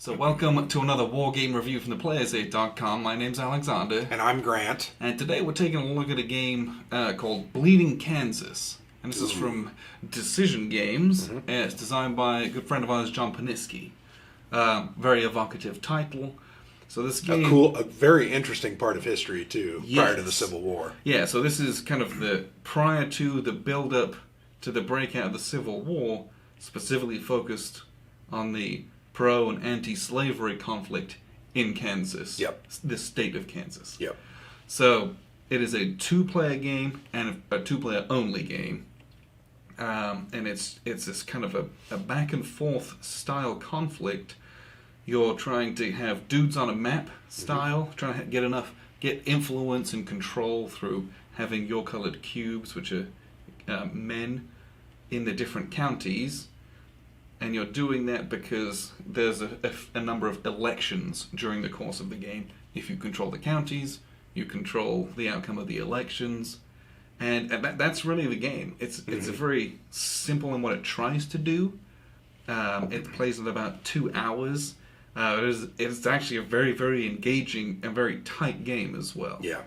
So welcome to another War Game review from theplayers8.com. My name's Alexander. And I'm Grant. And today we're taking a look at a game called Bleeding Kansas. And this is from Decision Games. And it's designed by a good friend of ours, John Paniski. Very evocative title. So this game... A very interesting part of history, too, prior to the Civil War. Yeah, so this is kind of the prior to the build-up to the breakout of the Civil War, specifically focused on the pro- and anti-slavery conflict in Kansas. Yep. The state of Kansas. Yep. So it is a two-player game and a two-player only game. And it's this kind of a back-and-forth style conflict. You're trying to have dudes on a map style, trying to get influence and control through having your colored cubes, which are men in the different counties. And you're doing that because there's a number of elections during the course of the game. If you control the counties, you control the outcome of the elections. And that's really the game. It's a very simple in what it tries to do. It plays in about 2 hours. It's actually a very, very engaging and very tight game as well. Yeah.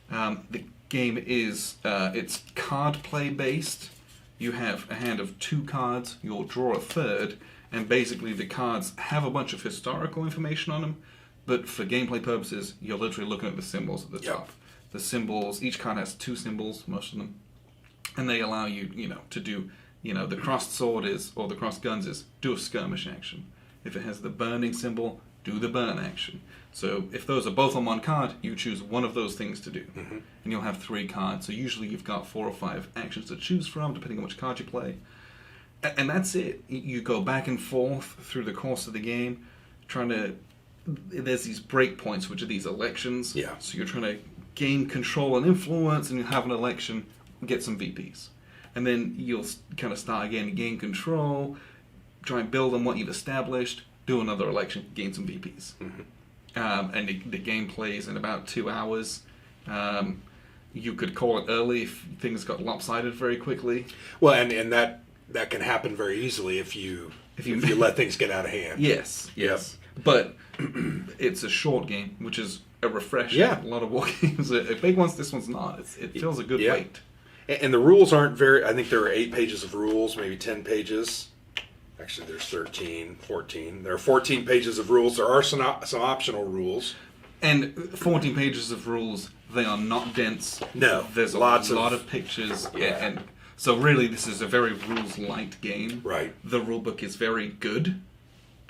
The game is it's card play based. You have a hand of 2 cards, you'll draw a third, and basically the cards have a bunch of historical information on them, but for gameplay purposes, you're literally looking at the symbols at the top. The symbols, each card has 2 symbols, most of them, and they allow you, to do, the crossed sword is, or the crossed guns is, do a skirmish action. If it has the burning symbol, do the burn action. So if those are both on one card, you choose one of those things to do. And you'll have 3 cards. So usually you've got 4 or 5 actions to choose from, depending on which card you play. And that's it. You go back and forth through the course of the game, there's these breakpoints, which are these elections. Yeah. So you're trying to gain control and influence, and you have an election, get some VPs. And then you'll kind of start again, gain control, try and build on what you've established, do another election, gain some VPs. And the game plays in about 2 hours. You could call it early if things got lopsided very quickly. Well, and that can happen very easily if you let things get out of hand. Yes. Yep. But it's a short game, which is a refreshing. Yeah. A lot of war games are big ones. This one's not. It feels a good weight. And the rules aren't very... I think there are 8 pages of rules, maybe 10 pages. Actually, there's 13, 14. There are 14 pages of rules. There are some optional rules. And 14 pages of rules, they are not dense. No. There's a lot of pictures. Yeah. And so really, this is a very rules-light game. Right. The rulebook is very good.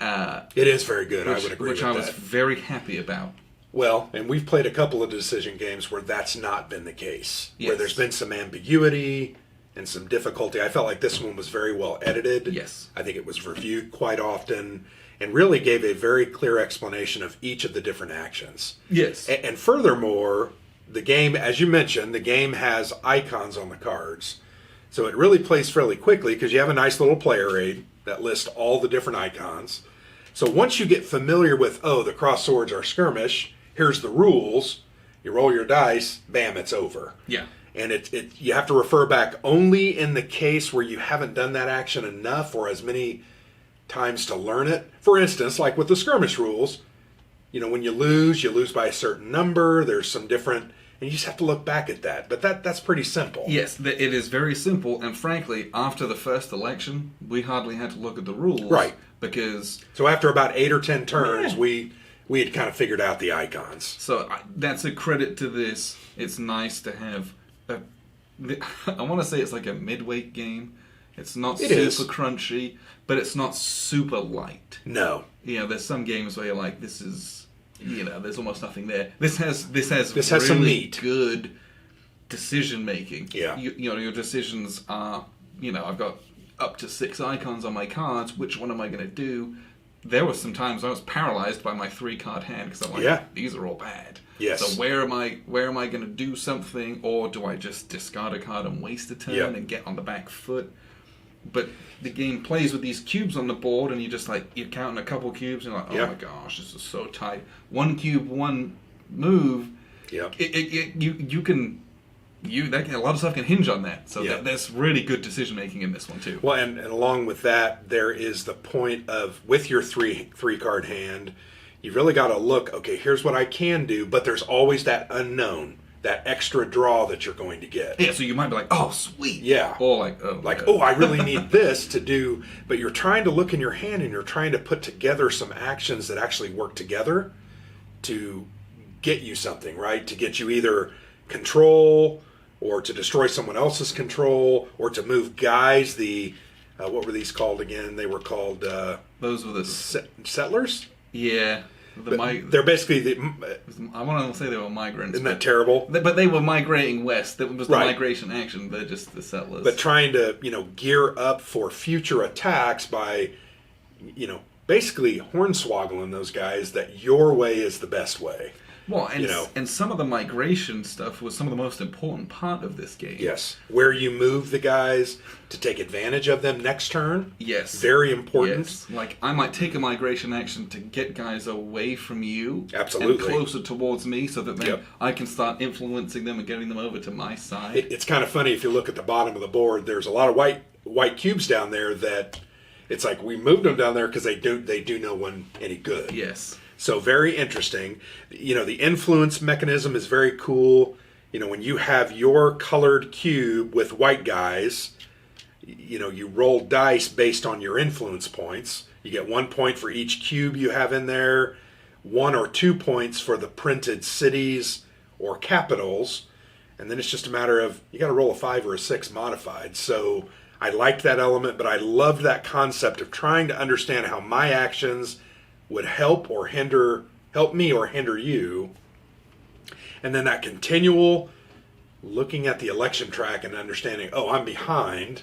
It is very good, I would agree with that. Which I was very happy about. Well, and we've played a couple of decision games where that's not been the case. Yes. Where there's been some ambiguity and some difficulty. I felt like this one was very well edited. Yes. I think it was reviewed quite often and really gave a very clear explanation of each of the different actions. Yes. And furthermore, the game, as you mentioned, the game has icons on the cards. So it really plays fairly quickly because you have a nice little player aid that lists all the different icons. So once you get familiar with, the cross swords are skirmish, here's the rules, you roll your dice, bam, it's over. Yeah. And you have to refer back only in the case where you haven't done that action enough or as many times to learn it. For instance, like with the skirmish rules, when you lose by a certain number. There's some different, and you just have to look back at that. But that's pretty simple. Yes, it is very simple. And frankly, after the first election, we hardly had to look at the rules. Right. Because... So after about 8 or 10 turns, we had kind of figured out the icons. So that's a credit to this. It's nice to have... I want to say it's like a midweight game. It's not super crunchy, but it's not super light. No. There's some games where you're like, this is, there's almost nothing there. This has really some meat. Good decision making. Yeah. Your decisions are, I've got up to 6 icons on my cards. Which one am I going to do? There were some times I was paralyzed by my 3-card hand because I'm like, these are all bad. Yes. So where am I going to do something, or do I just discard a card and waste a turn and get on the back foot? But the game plays with these cubes on the board, and you're counting a couple cubes, and you're like, oh my gosh, this is so tight. 1 cube, 1 move. Yep. You can a lot of stuff can hinge on that. So Yeah. there's really good decision making in this one too. Well, and along with that, there is the point of, with your three card hand, you've really got to look, okay, here's what I can do, but there's always that unknown, that extra draw that you're going to get. Yeah, so you might be like, oh, sweet. Yeah. Or like, oh. Like, oh, I really need this to do, but you're trying to look in your hand and you're trying to put together some actions that actually work together to get you something, right? To get you either control or to destroy someone else's control or to move guys. What were these called again? They were called Those were the... settlers? Yeah. They're basically I want to say they were migrants. Isn't that terrible? But they were migrating west. That was the Right. migration action. They're just the settlers. But trying to, gear up for future attacks by, basically hornswoggling those guys that your way is the best way. Well, and some of the migration stuff was some of the most important part of this game. Yes. Where you move the guys to take advantage of them next turn. Yes. Very important. Yes. Like, I might take a migration action to get guys away from you. Absolutely. And closer towards me so that then Yep. I can start influencing them and getting them over to my side. It's kind of funny if you look at the bottom of the board. There's a lot of white cubes down there that it's like we moved them down there because they do no one any good. Yes. So very interesting. The influence mechanism is very cool. When you have your colored cube with white guys, you roll dice based on your influence points. You get 1 point for each cube you have in there, 1 or 2 points for the printed cities or capitals, and then it's just a matter of you got to roll a 5 or a 6 modified. So I liked that element, but I loved that concept of trying to understand how my actions would help me or hinder you. And then that continual looking at the election track and understanding, oh, I'm behind,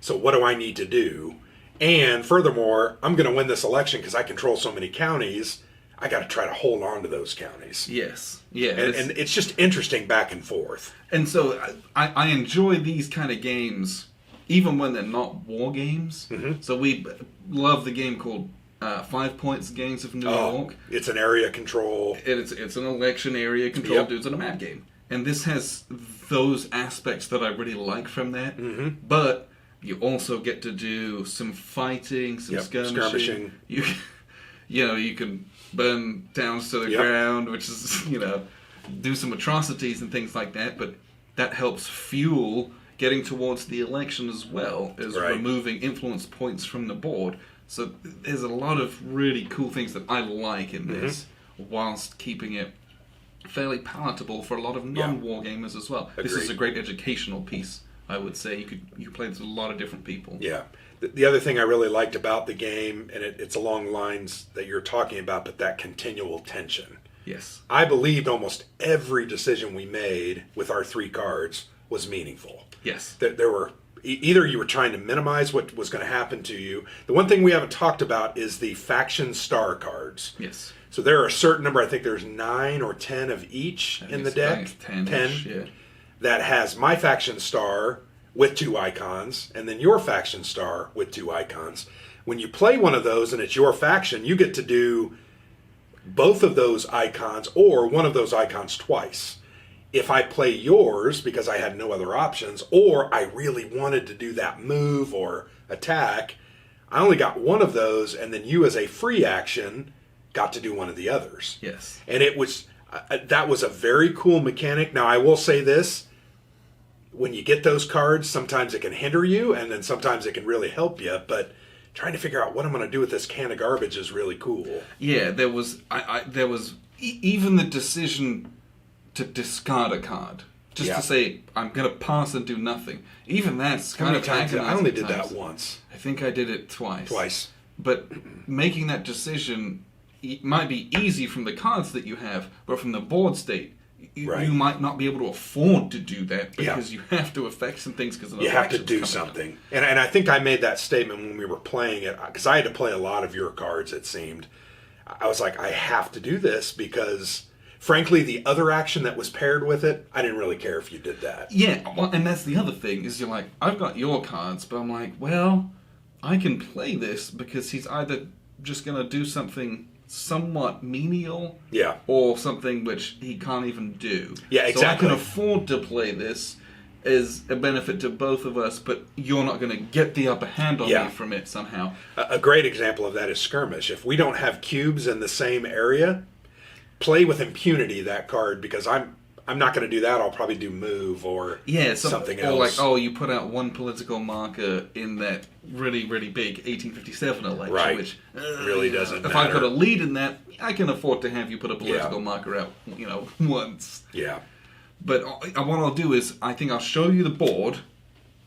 so what do I need to do? And furthermore, I'm going to win this election because I control so many counties. I got to try to hold on to those counties. Yes. Yeah. And it's just interesting back and forth. And so I enjoy these kind of games, even when they're not war games. Mm-hmm. So we love the game called 5 Points Gangs of New York. It's an area control. It's an election area control Yep. dudes in a map game. And this has those aspects that I really like from that. Mm-hmm. But you also get to do some fighting, some Yep, skirmishing. You can burn towns to the Yep. ground, which is, do some atrocities and things like that. But that helps fuel getting towards the election as well as Right. removing influence points from the board. So there's a lot of really cool things that I like in this, whilst keeping it fairly palatable for a lot of non-war gamers as well. This is Agreed. a great educational piece, I would say. You could play this with a lot of different people. Yeah. The other thing I really liked about the game, and it's along lines that you're talking about, but that continual tension. Yes. I believed almost every decision we made with our 3 cards was meaningful. Yes. There were either you were trying to minimize what was going to happen to you. The one thing we haven't talked about is the faction star cards. Yes. So there are a certain number, I think there's 9 or 10 of each in the deck. 10. Yeah. That has my faction star with 2 icons, and then your faction star with 2 icons. When you play one of those and it's your faction, you get to do both of those icons or one of those icons twice. If I play yours because I had no other options, or I really wanted to do that move or attack, I only got one of those, and then you as a free action got to do one of the others. Yes. And it was that was a very cool mechanic. Now I will say this, when you get those cards, sometimes it can hinder you, and then sometimes it can really help you, but trying to figure out what I'm going to do with this can of garbage is really cool. Yeah, there was even the decision to discard a card. Just Yeah. to say, I'm going to pass and do nothing. Even that's How kind many of times? I agonizing only at did times. that once. I think I did it twice. Twice. But making that decision might be easy from the cards that you have, but from the board state, Right. you might not be able to afford to do that Yeah. because you have to affect some things because You have to do something. And I think I made that statement when we were playing it, because I had to play a lot of your cards, it seemed. I was like, I have to do this because, frankly, the other action that was paired with it, I didn't really care if you did that. Yeah, well, and that's the other thing, is you're like, I've got your cards, but I'm like, well, I can play this because he's either just going to do something somewhat menial, Yeah. or something which he can't even do. Yeah, exactly. So I can afford to play this as a benefit to both of us, but you're not going to get the upper hand on Yeah. me from it somehow. A great example of that is Skirmish. If we don't have cubes in the same area, play with impunity that card, because I'm not going to do that. I'll probably do move or something else. Or like, oh, you put out one political marker in that really, really big 1857 election, Right. which really doesn't if matter. I've got a lead in that, I can afford to have you put a political marker out, once. Yeah. But what I'll do is, I think I'll show you the board,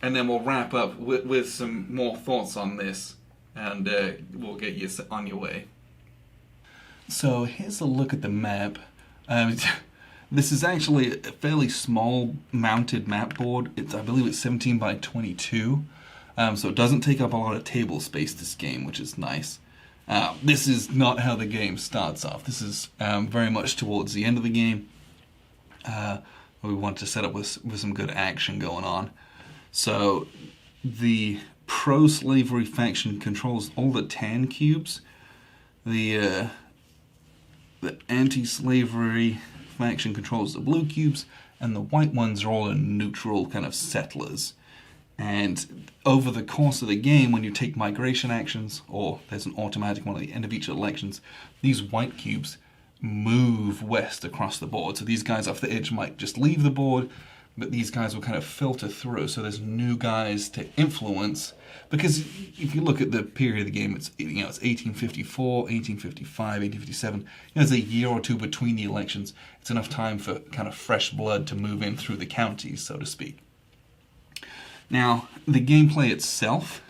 and then we'll wrap up with some more thoughts on this, and we'll get you on your way. So here's a look at the map. This is actually a fairly small mounted map board. I believe it's 17 by 22, so it doesn't take up a lot of table space, this game, which is nice. This is not how the game starts off. This is very much towards the end of the game. We want to set up with some good action going on. So the pro-slavery faction controls all the tan cubes. The anti-slavery faction controls the blue cubes, and the white ones are all in neutral kind of settlers. And over the course of the game, when you take migration actions, or there's an automatic one at the end of each elections, these white cubes move west across the board. So these guys off the edge might just leave the board, but these guys will kind of filter through. So there's new guys to influence. Because if you look at the period of the game, it's 1854, 1855, 1857. There's a year or two between the elections. It's enough time for kind of fresh blood to move in through the counties, so to speak. Now, the gameplay itself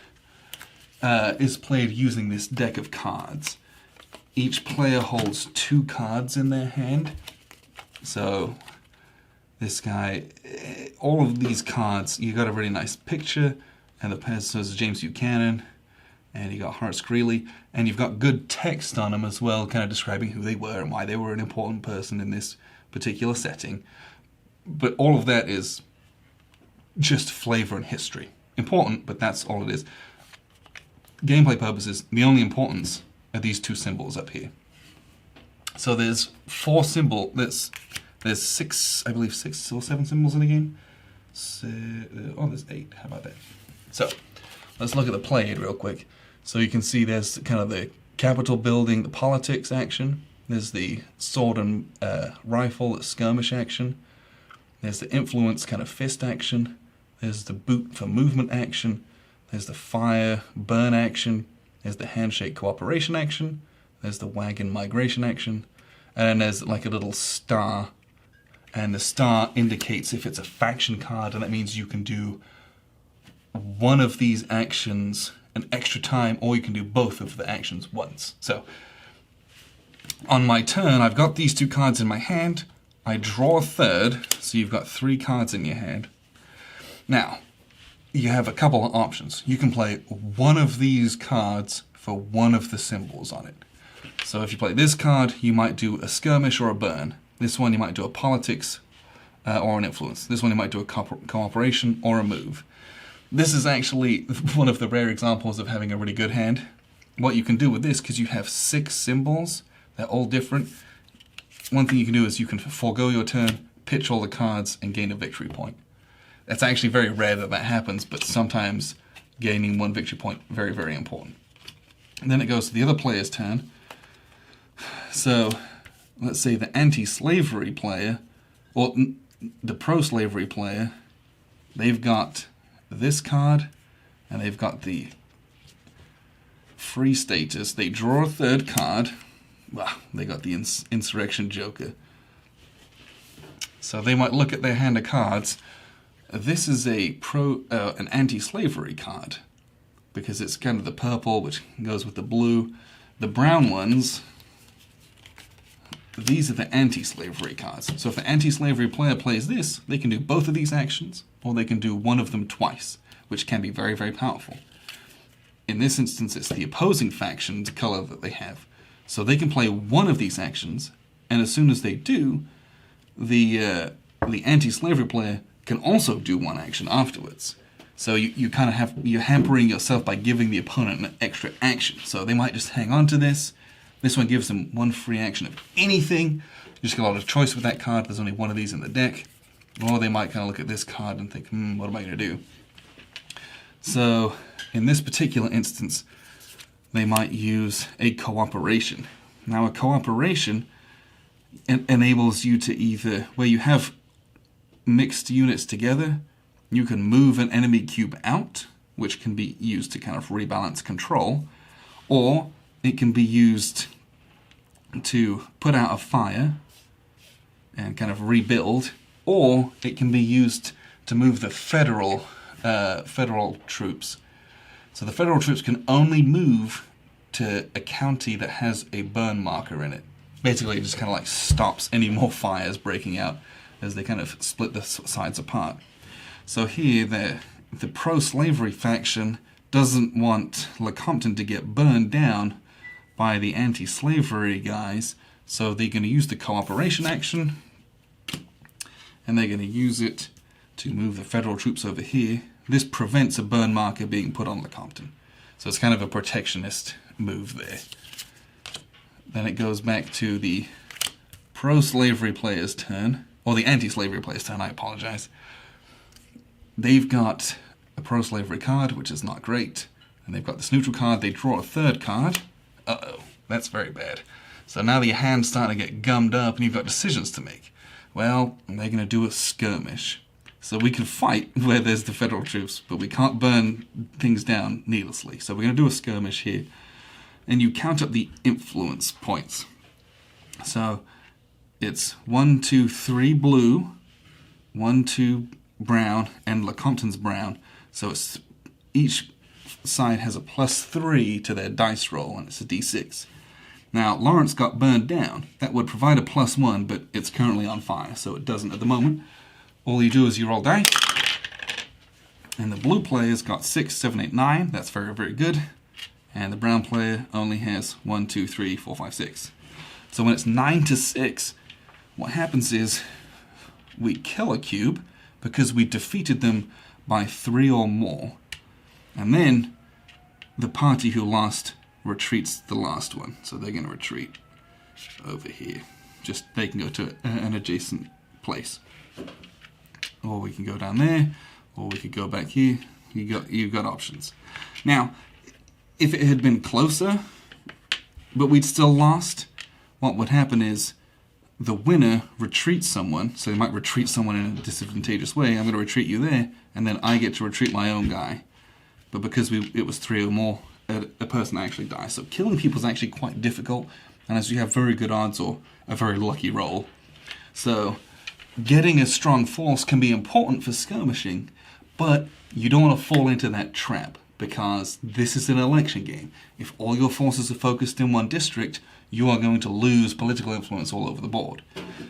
is played using this deck of cards. Each player holds 2 cards in their hand. So this guy, all of these cards, you got a really nice picture, and the person is James Buchanan, and you got Horace Greeley, and you've got good text on them as well, kind of describing who they were and why they were an important person in this particular setting. But all of that is just flavor and history. Important, but that's all it is. Gameplay purposes, the only importance are these 2 symbols up here. So there's 4 symbols. There's 6, I believe 6 or 7 symbols in the game. So, there's 8. How about that? So let's look at the play aid real quick. So you can see there's kind of the Capitol building, the politics action. There's the sword and rifle, the skirmish action. There's the influence kind of fist action. There's the boot for movement action. There's the fire burn action. There's the handshake cooperation action. There's the wagon migration action. And then there's like a little star. And the star indicates if it's a faction card, and that means you can do one of these actions an extra time, or you can do both of the actions once. So on my turn, I've got these 2 cards in my hand. I draw a third, so you've got 3 cards in your hand. Now, you have a couple of options. You can play one of these cards for one of the symbols on it. So if you play this card, you might do a skirmish or a burn. This one you might do a politics or an influence. This one you might do a cooperation or a move. This is actually one of the rare examples of having a really good hand. What you can do with this, because you have 6 symbols, they're all different. One thing you can do is you can forego your turn, pitch all the cards, and gain a victory point. That's actually very rare that happens, but sometimes gaining 1 victory point, very, very important. And then it goes to the other player's turn. So, let's say the anti-slavery player, or the pro-slavery player, they've got this card, and they've got the free status. They draw a third card. Well, they got the insurrection joker. So they might look at their hand of cards. This is an anti-slavery card, because it's kind of the purple, which goes with the blue. The brown ones, these are the anti-slavery cards. So if the anti-slavery player plays this, they can do both of these actions, or they can do one of them twice, which can be very, very powerful. In this instance, it's the opposing faction's color that they have. So they can play one of these actions, and as soon as they do, the anti-slavery player can also do one action afterwards. So you kind of you're hampering yourself by giving the opponent an extra action. So they might just hang on to this. This one gives them 1 free action of anything. You just got a lot of choice with that card. There's only 1 of these in the deck. Or they might kind of look at this card and think, what am I going to do? So, in this particular instance, they might use a cooperation. Now, a cooperation enables you to either, where you have mixed units together, you can move an enemy cube out, which can be used to kind of rebalance control, or it can be used to put out a fire and kind of rebuild, or it can be used to move the federal troops. So the federal troops can only move to a county that has a burn marker in it. Basically, it just kind of like stops any more fires breaking out as they kind of split the sides apart. So here, the pro-slavery faction doesn't want Lecompton to get burned down by the anti-slavery guys, so they're going to use the cooperation action, and they're going to use it to move the federal troops over here. This prevents a burn marker being put on Lecompton. So it's kind of a protectionist move there. Then it goes back to the pro-slavery player's turn, or the anti-slavery player's turn, I apologize. They've got a pro-slavery card, which is not great, and they've got this neutral card. They draw a 3rd card. Uh-oh, that's very bad. So now your hand's starting to get gummed up, and you've got decisions to make. Well, they're going to do a skirmish. So we can fight where there's the federal troops, but we can't burn things down needlessly. So we're going to do a skirmish here. And you count up the influence points. So it's 1, 2, 3 blue, 1, 2 brown, and Lecompton's brown. So it's each side has a +3 to their dice roll, and it's a d6. Now, Lawrence got burned down. That would provide a +1, but it's currently on fire, so it doesn't at the moment. All you do is you roll dice, and the blue player's got 6, 7, 8, 9. That's very, very good. And the brown player only has 1, 2, 3, 4, 5, 6. So when it's 9 to 6, what happens is we kill a cube because we defeated them by 3 or more. And then the party who lost retreats the last one. So they're going to retreat over here. Just they can go to an adjacent place. Or we can go down there, or we could go back here. You've got options. Now, if it had been closer, but we'd still lost, what would happen is the winner retreats someone, so they might retreat someone in a disadvantageous way. I'm going to retreat you there, and then I get to retreat my own guy. But because it was 3 or more, a person actually dies. So killing people is actually quite difficult, unless you have very good odds or a very lucky roll. So getting a strong force can be important for skirmishing, but you don't want to fall into that trap, because this is an election game. If all your forces are focused in one district, you are going to lose political influence all over the board.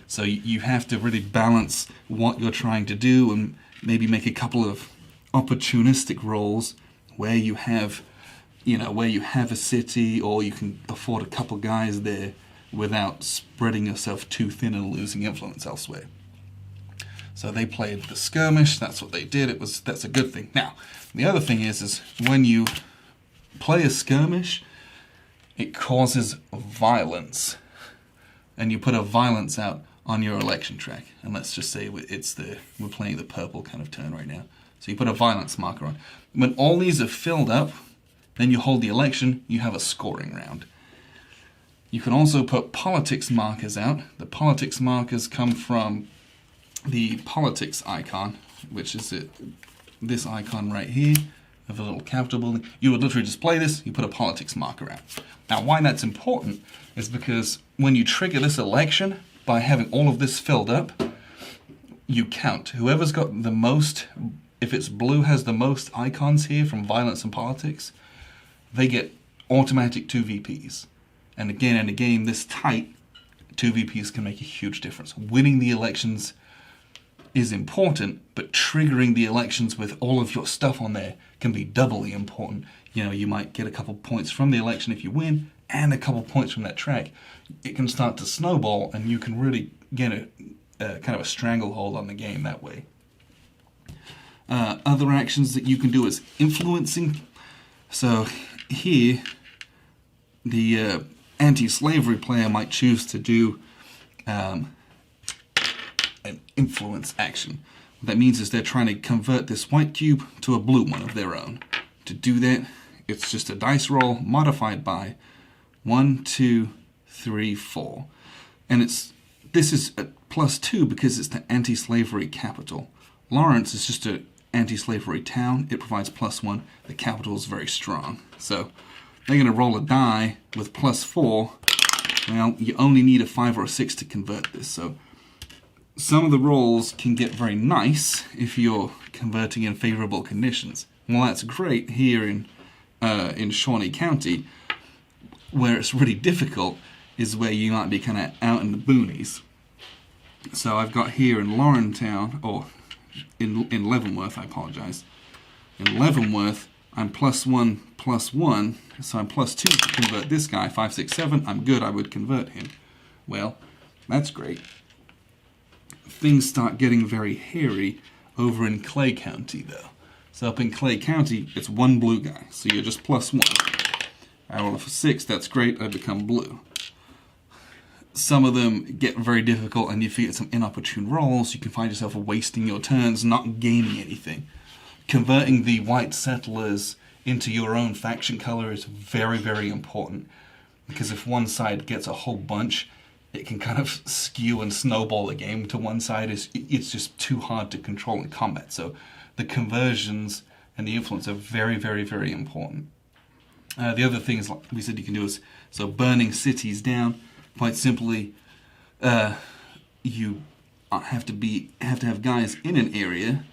So you have to really balance what you're trying to do and maybe make a couple of opportunistic rolls where you have, a city, or you can afford a couple guys there without spreading yourself too thin and losing influence elsewhere. So they played the skirmish. That's what they did. That's a good thing. Now, the other thing is when you play a skirmish, it causes violence, and you put a violence out on your election track. And let's just say we're playing the purple kind of turn right now. So you put a violence marker on. When all these are filled up, then you hold the election. You have a scoring round. You can also put politics markers out. The politics markers come from the politics icon, which is this icon right here of a little capital building. You would literally display this, you put a politics marker out. Now, why that's important is because when you trigger this election, by having all of this filled up, you count. Whoever's got the most, if it's blue has the most icons here from violence and politics, they get automatic 2 VPs. And again, in a game this tight, 2 VPs can make a huge difference. Winning the elections is important, but triggering the elections with all of your stuff on there can be doubly important. You might get a couple points from the election if you win, and a couple points from that track. It can start to snowball, and you can really get a kind of a stranglehold on the game that way. Other actions that you can do is influencing. So here, the anti-slavery player might choose to do an influence action. What that means is they're trying to convert this white cube to a blue one of their own. To do that, it's just a dice roll modified by 1, 2, 3, 4. And this is a +2 because it's the anti-slavery capital. Lawrence is just an anti-slavery town. It provides +1. The capital is very strong. So they're going to roll a die with +4. Well, you only need a 5 or a 6 to convert this. So some of the rolls can get very nice if you're converting in favorable conditions. Well, that's great here in Shawnee County. Where it's really difficult is where you might be kind of out in the boonies. So I've got here in Lawrentown, or in Leavenworth, I apologize. In Leavenworth, I'm +1, +1, so I'm +2 to convert this guy. 5, 6, 7, I'm good, I would convert him. Well, that's great. Things start getting very hairy over in Clay County, though. So up in Clay County, it's 1 blue guy, so you're just +1. I roll a 6, that's great, I become blue. Some of them get very difficult, and if you get some inopportune rolls, you can find yourself wasting your turns, not gaining anything. Converting the white settlers into your own faction color is very, very important, because if one side gets a whole bunch, it can kind of skew and snowball the game to one side. It's just too hard to control in combat. So the conversions and the influence are very, very, very important. The other things, like we said, you can do is, so burning cities down. Quite simply, you have to have guys in an area,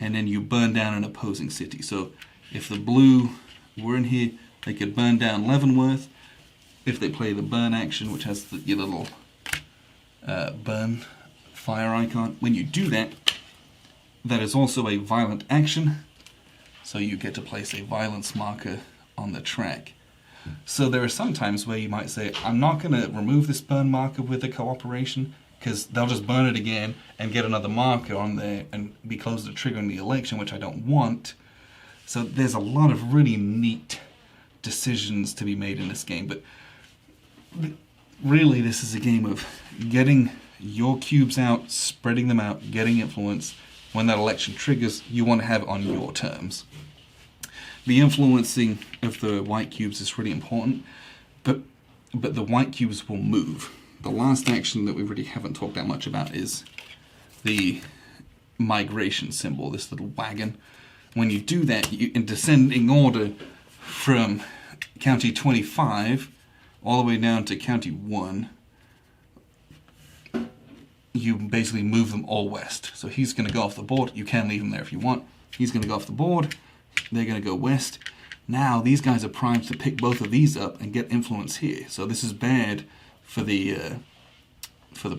and then you burn down an opposing city. So if the blue were in here, they could burn down Leavenworth. If they play the burn action, which has your little burn fire icon, when you do that, that is also a violent action. So you get to place a violence marker on the track. So there are some times where you might say, I'm not going to remove this burn marker with the cooperation, because they'll just burn it again and get another marker on there and be close to triggering the election, which I don't want. So there's a lot of really neat decisions to be made in this game. But really, this is a game of getting your cubes out, spreading them out, getting influence. When that election triggers, you want to have it on your terms. The influencing of the white cubes is really important, but the white cubes will move. The last action that we really haven't talked that much about is the migration symbol, this little wagon. When you do that, in descending order from County 25 all the way down to County 1, you basically move them all west. So he's going to go off the board. You can leave him there if you want. He's going to go off the board. They're going to go west. Now these guys are primed to pick both of these up and get influence here. So this is bad for the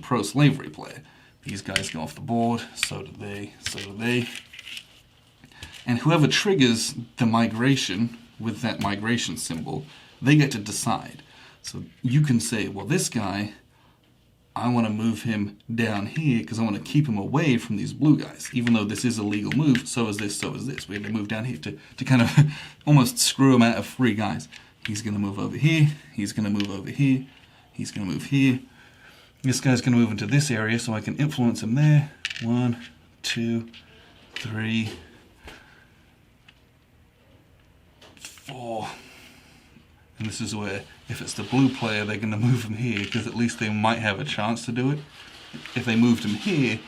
pro-slavery player. These guys go off the board. So do they. So do they. And whoever triggers the migration with that migration symbol, they get to decide. So you can say, well, this guy, I want to move him down here because I want to keep him away from these blue guys. Even though this is a legal move, so is this, so is this. We have to move down here to kind of almost screw him out of 3 guys. He's going to move over here. He's going to move over here. He's going to move here. This guy's going to move into this area so I can influence him there. 1, 2, 3, 4. And this is where, if it's the blue player, they're going to move him here, because at least they might have a chance to do it. If they moved him here,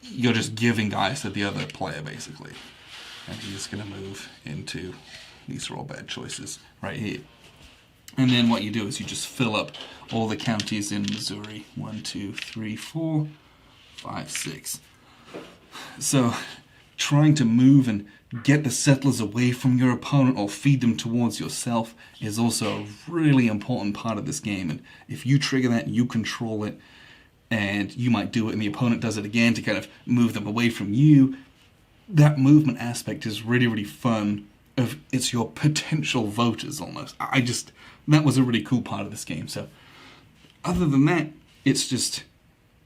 you're just giving guys to the other player, basically. And he's going to move into, these are all bad choices, right here. And then what you do is you just fill up all the counties in Missouri. 1, 2, 3, 4, 5, 6. So, trying to move and get the settlers away from your opponent or feed them towards yourself is also a really important part of this game. And if you trigger that, you control it, and you might do it and the opponent does it again to kind of move them away from you. That movement aspect is really, really fun. It's your potential voters almost. That was a really cool part of this game. So other than that, it's just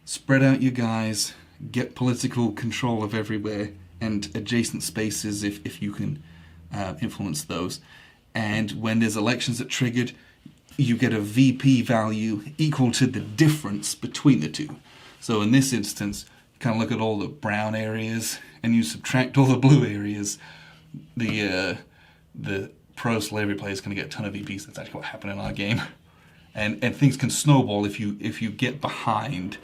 spread out your guys, get political control of everywhere, and adjacent spaces if you can influence those. And when there's elections that triggered, you get a VP value equal to the difference between the two. So in this instance, you kind of look at all the brown areas and you subtract all the blue areas. The pro-slavery player is going to get a ton of VPs. That's actually what happened in our game. And things can snowball if you get behind.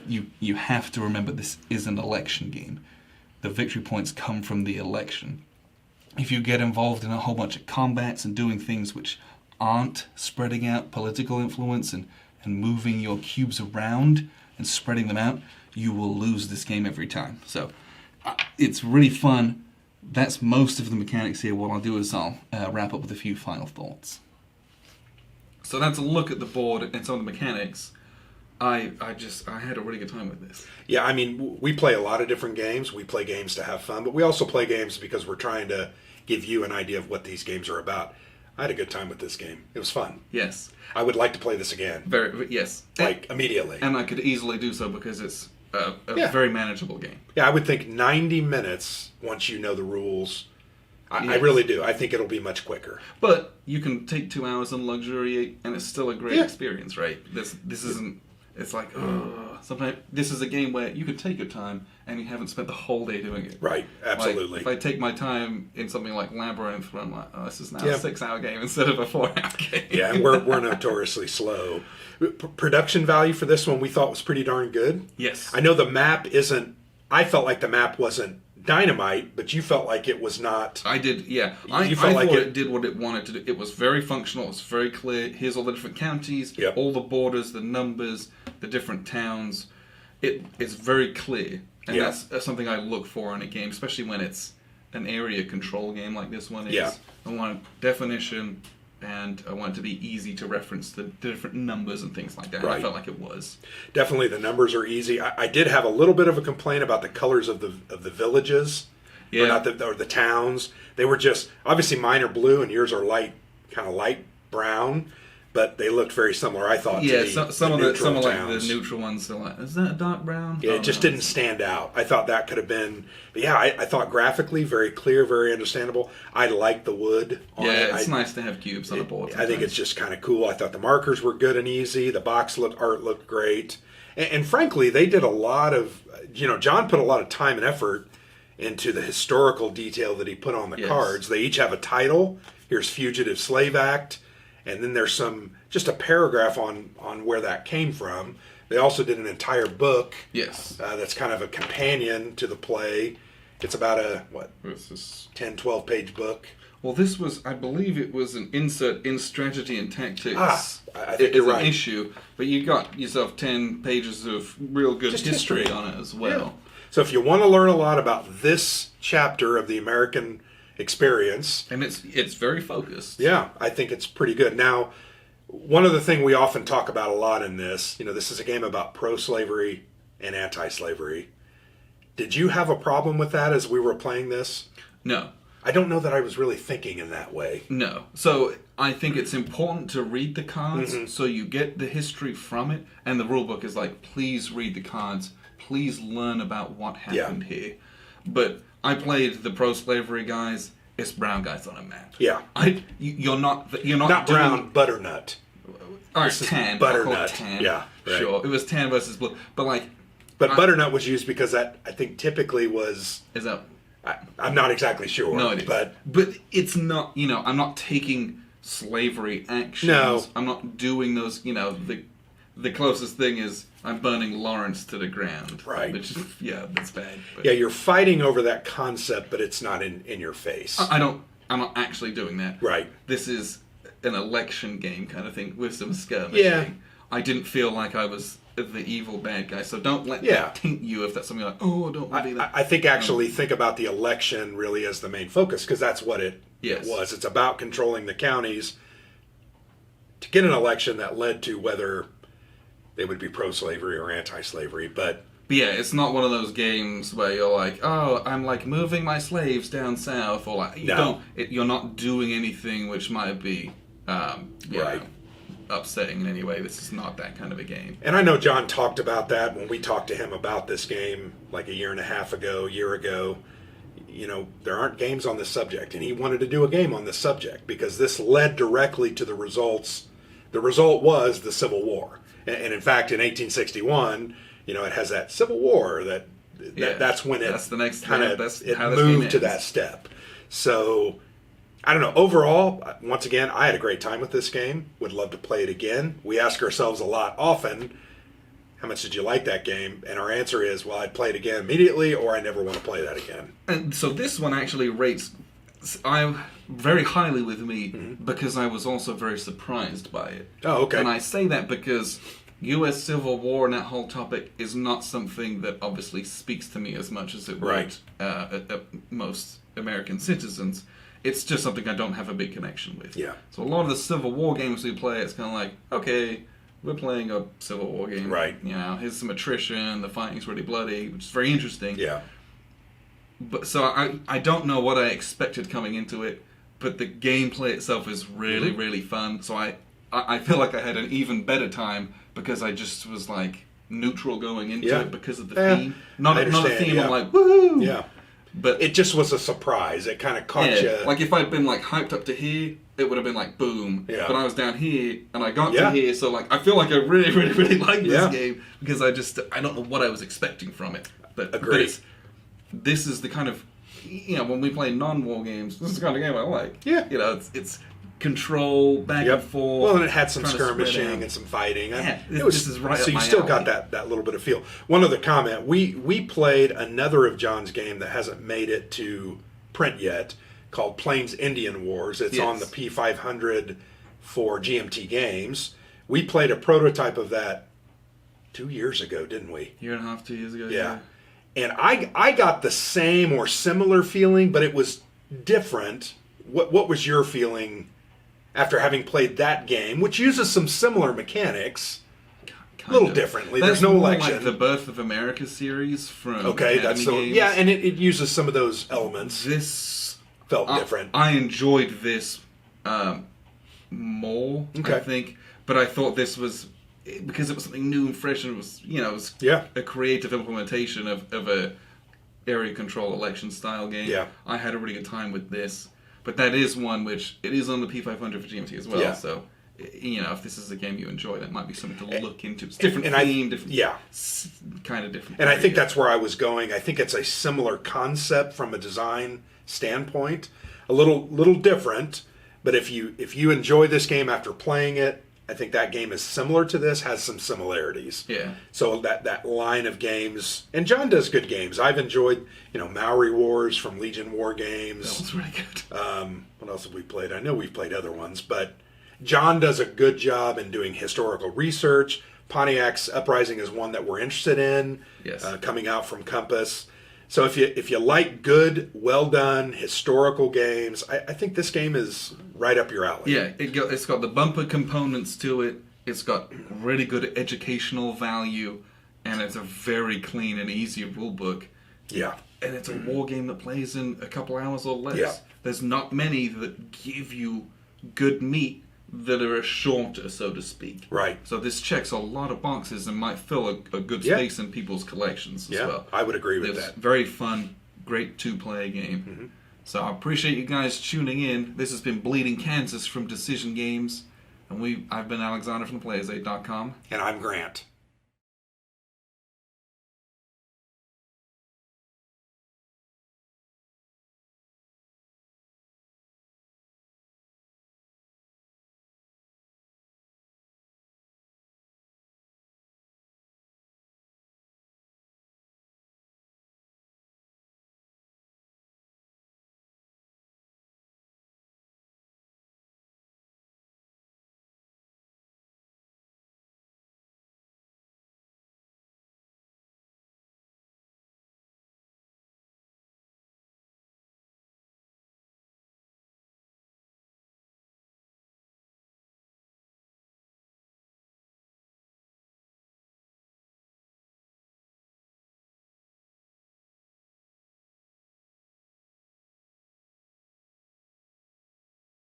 You have to remember this is an election game. The victory points come from the election. If you get involved in a whole bunch of combats and doing things which aren't spreading out political influence and moving your cubes around and spreading them out, you will lose this game every time. So it's really fun. That's most of the mechanics here. What I'll do is I'll wrap up with a few final thoughts. So that's a look at the board and some of the mechanics. I had a really good time with this. Yeah, I mean, we play a lot of different games. We play games to have fun, but we also play games because we're trying to give you an idea of what these games are about. I had a good time with this game. It was fun. Yes. I would like to play this again. Yes. Immediately. And I could easily do so because it's a very manageable game. Yeah, I would think 90 minutes once you know the rules. I Yes. really do. I think it'll be much quicker. But you can take 2 hours and luxuriate, and it's still a great experience, right? This isn't. It's like, sometimes this is a game where you could take your time and you haven't spent the whole day doing it. Right, absolutely. Like, if I take my time in something like Labyrinth, where I'm like, this is now a 6-hour game instead of a 4-hour game. Yeah, and we're notoriously slow. Production value for this one we thought was pretty darn good. Yes. I know the map isn't. I felt like the map wasn't dynamite, but you felt like it was not. I did, yeah. I thought it did what it wanted to do. It was very functional. It was very clear. Here's all the different counties, all the borders, the numbers, the different towns. It's very clear, and that's something I look for in a game, especially when it's an area control game like this one is. Yeah. I want definition, and I want it to be easy to reference the different numbers and things like that. Right. I felt like it was. Definitely, the numbers are easy. I did have a little bit of a complaint about the colors of the villages, or the towns. They were just obviously mine are blue and yours are kind of light brown, but they looked very similar. I thought. Yeah, to some of neutral like towns. the neutral ones are like, is that a dark brown? Yeah, it just didn't stand out. I thought that could have been. But yeah, I thought graphically very clear, very understandable. I like the wood. It's nice to have cubes on the board. I think it's just kind of cool. I thought the markers were good and easy. The box art looked great, and frankly, they did a lot of. John put a lot of time and effort into the historical detail that he put on the cards. They each have a title. Here's Fugitive Slave Act, and then there's just a paragraph on where that came from. They also did an entire book. Yes. That's kind of a companion to the play. It's about a 10, 12 page book. Well, this was, I believe it was an insert in strategy and tactics. I think you're right. An issue, but you got yourself 10 pages of real good history on it as well. Yeah. So if you want to learn a lot about this chapter of the American experience, and it's very focused. Yeah, I think it's pretty good. Now, one other thing we often talk about a lot in this, this is a game about pro-slavery and anti-slavery. Did you have a problem with that as we were playing this? No. I don't know that I was really thinking in that way. No. So I think it's important to read the cards so you get the history from it, and the rule book is like, please read the cards. Please learn about what happened here. But I played the pro-slavery guys. It's brown guys on a map. Yeah. You're not brown, butternut. All right, tan. Butternut. Tan. Yeah. Right. Sure. It was tan versus blue. But butternut was used because that I think typically was. Is that? I'm not exactly sure. No, it is. But it's not. I'm not taking slavery actions. No. I'm not doing those. The closest thing is I'm burning Lawrence to the ground. Right. Which, that's bad. But yeah, you're fighting over that concept, but it's not in your face. I'm not actually doing that. Right. This is an election game kind of thing with some skirmishing. Yeah. I didn't feel like I was the evil bad guy, so don't let that taint you if that's something like, oh, don't want to be that. I think actually think about the election really as the main focus, because that's what it was. It's about controlling the counties to get an election that led to whether they would be pro-slavery or anti-slavery, but yeah, it's not one of those games where you're like, oh, I'm like moving my slaves down south, or like you're not doing anything which might be upsetting in any way. This is not that kind of a game. And I know John talked about that when we talked to him about this game like a year ago. There aren't games on this subject, and he wanted to do a game on this subject because this led directly to the results the result was the Civil War. And in fact, in 1861, it has that Civil War that's when that's the next kind of it moved to that step. So I don't know. Overall, once again, I had a great time with this game. Would love to play it again. We ask ourselves a lot often, how much did you like that game? And our answer is, well, I'd play it again immediately, or I never want to play that again. And so this one actually rates very highly with me because I was also very surprised by it. Oh, okay. And I say that because U.S. Civil War and that whole topic is not something that obviously speaks to me as much as it would most American citizens. It's just something I don't have a big connection with. Yeah. So a lot of the Civil War games we play, it's kind of like, okay, we're playing a Civil War game. Right. Here's some attrition, the fighting's really bloody, which is very interesting. Yeah. But so I don't know what I expected coming into it, but the gameplay itself is really, really fun. So I feel like I had an even better time because I just was like neutral going into it because of the theme. Not a theme I'm like, woohoo! Yeah. But it just was a surprise. It kind of caught you. Like if I'd been like hyped up to here, it would have been like boom. Yeah. But I was down here and I got to here, so like I feel like I really, really, really like this game because I don't know what I was expecting from it. Agreed. This is the kind of when we play non-war games, this is the kind of game I like. Yeah. It's control back and forth. Well, and it had some skirmishing and some fighting. Yeah, this is right. So you still got that little bit of feel. One other comment: we played another of John's game that hasn't made it to print yet, called Plains Indian Wars. It's on the P500 for GMT Games. We played a prototype of that 2 years ago, didn't we? Year and a half, 2 years ago. Yeah. And I got the same or similar feeling, but it was different. What was your feeling after having played that game, which uses some similar mechanics, a little differently? There's no election. Like the Birth of America series from that's games. and it uses some of those elements. This felt different. I enjoyed this more, I think, but I thought this was because it was something new and fresh, and it was a creative implementation of a area control election style game. Yeah. I had a really good time with this. But that is one which, it is on the P500 for GMT as well, so, if this is a game you enjoy, that might be something to look into. It's different theme, kind of different. And I think that's where I was going. I think it's a similar concept from a design standpoint. A little different, but if you enjoy this game after playing it, I think that game is similar to this, has some similarities. Yeah. So that line of games, and John does good games. I've enjoyed, Maori Wars from Legion War Games. That was really good. What else have we played? I know we've played other ones, but John does a good job in doing historical research. Pontiac's Uprising is one that we're interested in. Yes. Coming out from Compass. So if you like good, well done historical games, I think this game is right up your alley. Yeah, it's got the bumper components to it. It's got really good educational value, and it's a very clean and easy rule book. Yeah. And it's a war game that plays in a couple hours or less. Yeah. There's not many that give you good meat that are shorter, so to speak. Right. So this checks a lot of boxes and might fill a good space in people's collections as well. I would agree with It's that. Very fun, great two-player game. Mm-hmm. So I appreciate you guys tuning in. This has been Bleeding Kansas from Decision Games. And I've been Alexander from thePlayers8.com. And I'm Grant.